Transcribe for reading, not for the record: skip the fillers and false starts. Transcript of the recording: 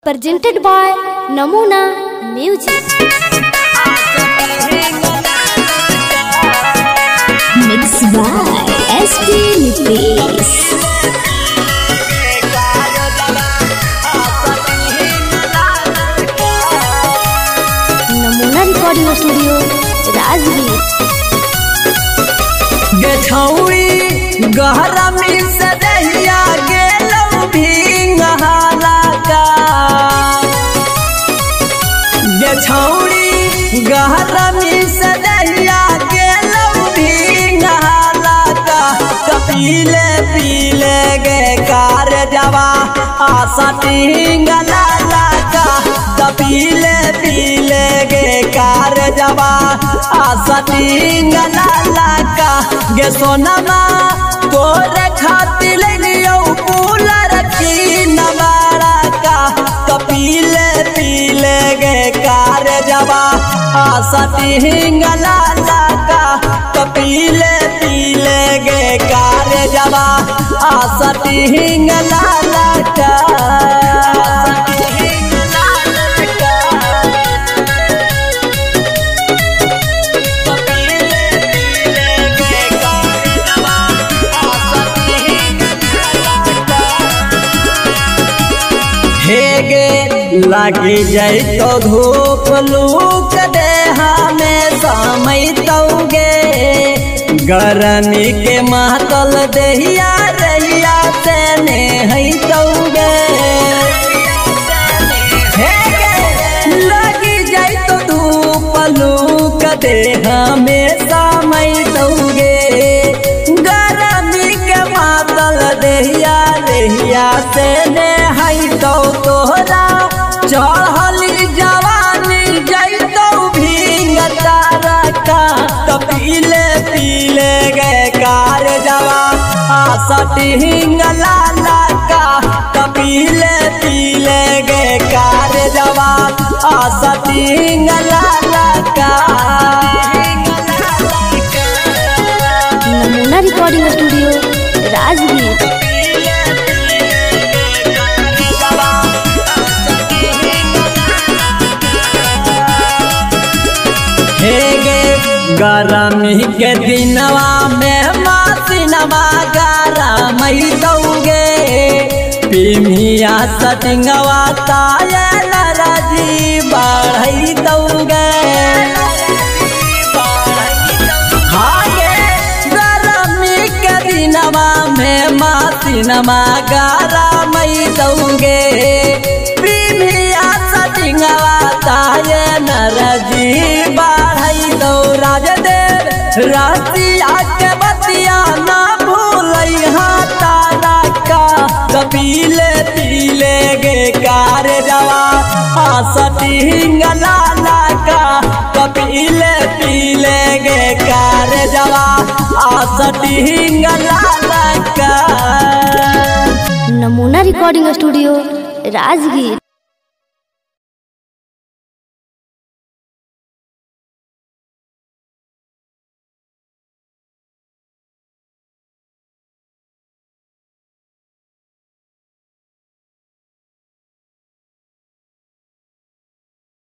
presented by Namuna Music. Mixed by SP Nipesh. Namuna Recording Studio, Rajgir. गछौड़ी गहरा में सदैया गेलौ भिंगहाला का गछौड़ी गहरा में सदैया गेलौ भिंगहाला का पीले पीले गे कार जवा आशा टिंगला का पीले पीले गे कार जवा आशा टिंगला गे सोनमा तोरे खातिर लियो कूलर की नवारा का कपीले पीले गे कार जवा आशा टिंगला का कपीले पीले गे कार जवा आशा टिंगला का लागी जाए तो धूप लूक दे हमें समय तौगे गरमी के महतल दहिया रहिया से ने है तौगे लागी जाए तो धूप लूक दे हमें समय तौगे गरमी के महतल दहिया रहिया से ने है तो तोहरा चढ़ली जवानी जैतौ भिंगता का पीले पीले गए कार जवा आशा टिंगला का पीले पीले गए कार जवा आशा टिंगला का। नमूना रिकॉर्डिंग स्टूडियो, राजगीर। गरमी के दिनवा में मासिनवा गरमई दौगे पिमिया सटिंगवा ताये नरजी बढ़ई दौगे हागे गरमी के दिनवा में मासिनवा गरमई दौगे पिमिया सटिंगवा ताये नरजी बढ़ई दौ रातिया के बतिया ना भूलई तारा का कपीले पीले गे कार जवा आशा टिंगला का कपीले पीले गे कार जवा आशा टिंगला का। नमूना रिकॉर्डिंग स्टूडियो, राजगीर।